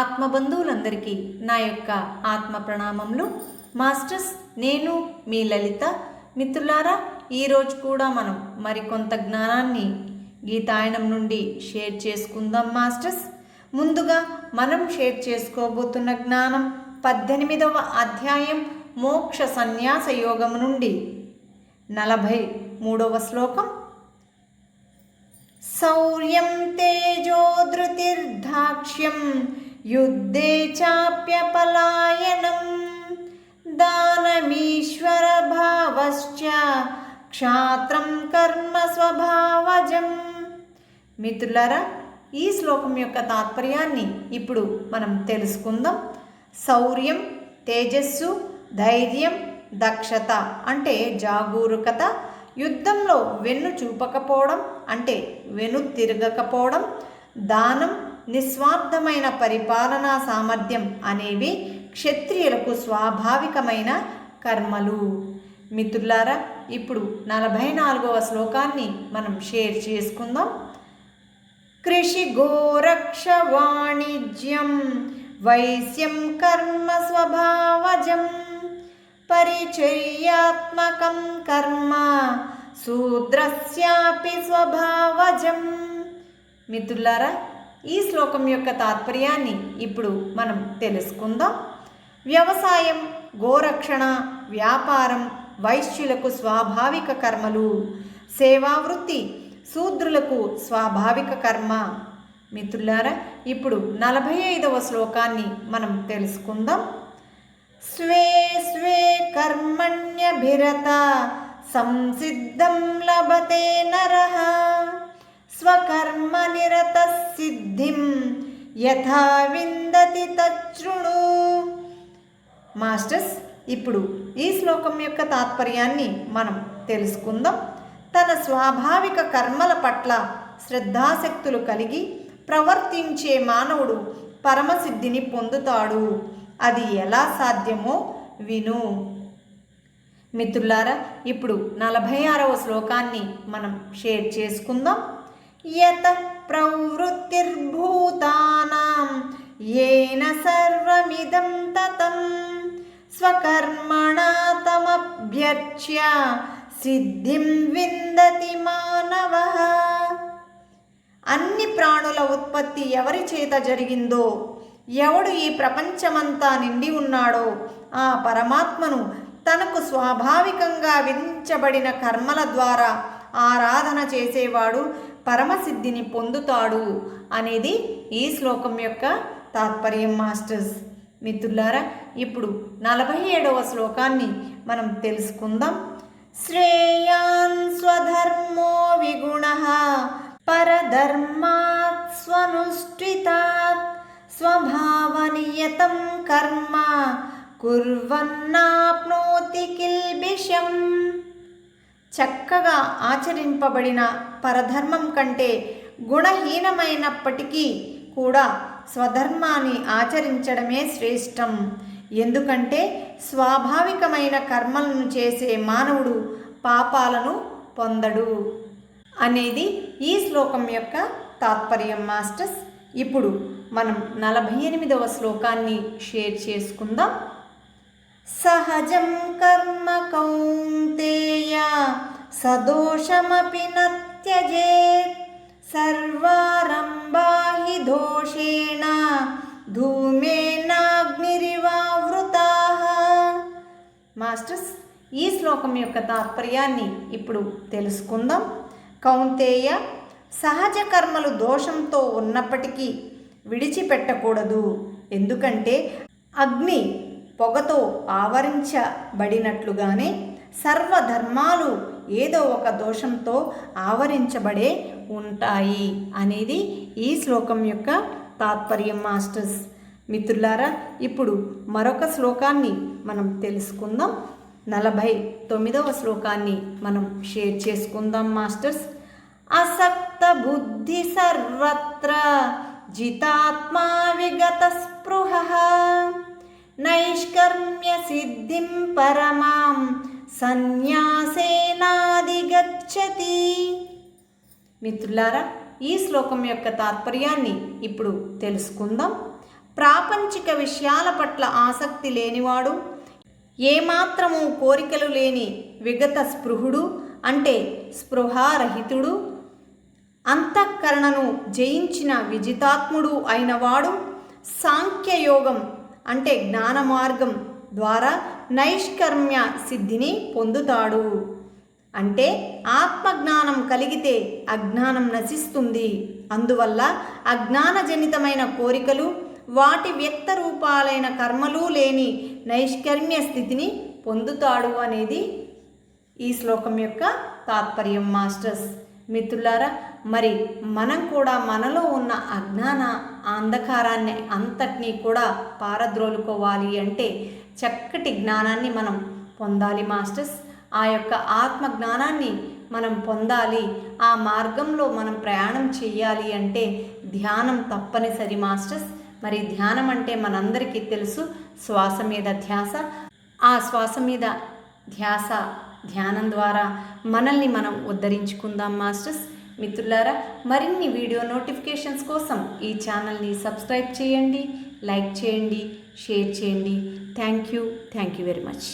ఆత్మబంధువులందరికీ నా యొక్క ఆత్మ ప్రణామములు. మాస్టర్స్, నేను మీ లలిత. మిత్రులారా, ఈరోజు కూడా మనం మరికొంత జ్ఞానాన్ని గీతాయనం నుండి షేర్ చేసుకుందాం. మాస్టర్స్, ముందుగా మనం షేర్ చేసుకోబోతున్న జ్ఞానం 18వ అధ్యాయం మోక్ష సన్యాస యోగం నుండి 43వ శ్లోకం. శౌర్యం తేజో ధృతిర్దాక్ష్యం యుద్ధే చాప్యపలాయనం దానమీశ్వర భావశ్చ క్షాత్రం కర్మ స్వభావజం. మిత్రులారా, ఈ శ్లోకం యొక్క తాత్పర్యాన్ని ఇప్పుడు మనం తెలుసుకుందాం. శౌర్యం, తేజస్సు, ధైర్యం, దక్షత అంటే జాగరూకత, యుద్ధంలో వెన్ను చూపకపోవడం అంటే వెను తిరగకపోవడం, దానం, నిస్వార్థమైన పరిపాలనా సామర్థ్యం అనేవి క్షత్రియులకు స్వాభావికమైన కర్మలు. మిత్రులారా, ఇప్పుడు 44వ శ్లోకాన్ని మనం షేర్ చేసుకుందాం. కృషి గోరక్ష వాణిజ్యం వైశ్యం కర్మ స్వభావజం పరిచర్యాత్మకం కర్మ శూద్రస్యాపి స్వభావజం. మిత్రులారా, ఈ శ్లోకం యొక్క తాత్పర్యాన్ని ఇప్పుడు మనం తెలుసుకుందాం. వ్యవసాయం, గోరక్షణ, వ్యాపారం వైశ్యులకు స్వాభావిక కర్మలు, సేవావృత్తి శూద్రులకు స్వాభావిక కర్మ. మిత్రులారా, ఇప్పుడు 45వ శ్లోకాన్ని మనం తెలుసుకుందాం. స్వే స్వే కర్మణ్యభిరత సంసిద్ధం లభతే నరః స్వకర్మ నిరత సిద్ధిం యథా విందతి తచ్ఛృణు. మాస్టర్స్, ఇప్పుడు ఈ శ్లోకం యొక్క తాత్పర్యాన్ని మనం తెలుసుకుందాం. తన స్వాభావిక కర్మల పట్ల శ్రద్ధాశక్తులు కలిగి ప్రవర్తించే మానవుడు పరమసిద్ధిని పొందుతాడు. అది ఎలా సాధ్యమో విను. మిత్రులారా, ఇప్పుడు 46వ శ్లోకాన్ని మనం షేర్ చేసుకుందాం. యత ప్రవృత్తిర్భూతానాం యేన సర్వమిదం తతం స్వకర్మణా తమభ్యర్చ్య సిద్ధిం విందతి మానవః. అన్ని ప్రాణుల ఉత్పత్తి ఎవరి చేత జరిగిందో, ఎవడు ఈ ప్రపంచమంతా నిండి ఉన్నాడో ఆ పరమాత్మను తనకు స్వాభావికంగా విధించబడిన కర్మల ద్వారా ఆరాధన చేసేవాడు పరమసిద్ధిని పొందుతాడు అనేది ఈ శ్లోకం యొక్క తాత్పర్యం. మాస్టర్స్, మిత్రులారా, ఇప్పుడు 47వ శ్లోకాన్ని మనం తెలుసుకుందాం. శ్రేయాన్ స్వధర్మో విగుణః పరధర్మాత్ స్వనుష్ఠితాత్ స్వభావనియతం కర్మ కుర్వన్నాప్నోతి కిల్బిషం. చక్కగా ఆచరింపబడిన పరధర్మం కంటే గుణహీనమైనప్పటికీ కూడా స్వధర్మాన్ని ఆచరించడమే శ్రేష్టం. ఎందుకంటే స్వాభావికమైన కర్మలను చేసే మానవుడు పాపాలను పొందడు అనేది ఈ శ్లోకం యొక్క తాత్పర్యం. మాస్టర్స్, ఇప్పుడు మనం 48వ శ్లోకాన్ని షేర్ చేసుకుందాం. సహజం కర్మ కౌంతేయ సదోషమపి న త్యజేత్ సర్వారంభా హి దోషేణ ధూమేనాగ్నిరివావృతాః. మాస్టర్స్, ఈ శ్లోకం యొక్క తాత్పర్యాన్ని ఇప్పుడు తెలుసుకుందాం. కౌంతేయ, సహజ కర్మలు దోషంతో ఉన్నప్పటికీ విడిచిపెట్టకూడదు. ఎందుకంటే అగ్ని పొగతో ఆవరించబడినట్లుగానే సర్వధర్మాలు ఏదో ఒక దోషంతో ఆవరించబడే ఉంటాయి అనేది ఈ శ్లోకం యొక్క తాత్పర్యం. మాస్టర్స్, మిత్రులారా, ఇప్పుడు మరొక శ్లోకాన్ని మనం తెలుసుకుందాం. 49వ శ్లోకాన్ని మనం షేర్ చేసుకుందాం. మాస్టర్స్, అసక్త బుద్ధి సర్వత్ర జితాత్మా విగత స్పృహః నైష్కర్మ్య సిద్ధిం పరమాం సన్యాసేనాధిగచ్చతి. మిత్రులారా, ఈ శ్లోకం యొక్క తాత్పర్యాన్ని ఇప్పుడు తెలుసుకుందాం. ప్రాపంచిక విషయాల పట్ల ఆసక్తి లేనివాడు, ఏమాత్రము కోరికలు లేని విగత స్పృహుడు అంటే స్పృహారహితుడు, అంతఃకరణను జయించిన విజితాత్ముడు అయినవాడు సాంఖ్యయోగం అంటే జ్ఞాన మార్గం ద్వారా నైష్కర్మ్య సిద్ధిని పొందుతాడు. అంటే ఆత్మజ్ఞానం కలిగితే అజ్ఞానం నశిస్తుంది. అందువల్ల అజ్ఞానజనితమైన కోరికలు, వాటి వ్యక్త రూపాలైన కర్మలు లేని నైష్కర్మ్య స్థితిని పొందుతాడు అనేది ఈ శ్లోకం యొక్క తాత్పర్యం మాస్టర్స్. మిత్రులారా, మరి మనం కూడా మనలో ఉన్న అజ్ఞాన అంధకారాన్ని అంతటినీ కూడా పారద్రోలుకోవాలి అంటే చక్కటి జ్ఞానాన్ని మనం పొందాలి మాస్టర్స్. ఆ యొక్క ఆత్మ జ్ఞానాన్ని మనం పొందాలి, ఆ మార్గంలో మనం ప్రయాణం చేయాలి అంటే ధ్యానం తప్పనిసరి మాస్టర్స్. మరి ధ్యానం అంటే మనందరికీ తెలుసు, శ్వాస మీద ధ్యాస. ఆ శ్వాస మీద ధ్యాస ధ్యానం ద్వారా మనల్ని మనం ఉద్ధరించుకుందాం మాస్టర్స్. మిత్రులారా, మరిన్ని వీడియో నోటిఫికేషన్స్ కోసం ఈ ఛానల్ని సబ్స్క్రైబ్ చేయండి, లైక్ చేయండి, షేర్ చేయండి. Thank you very much.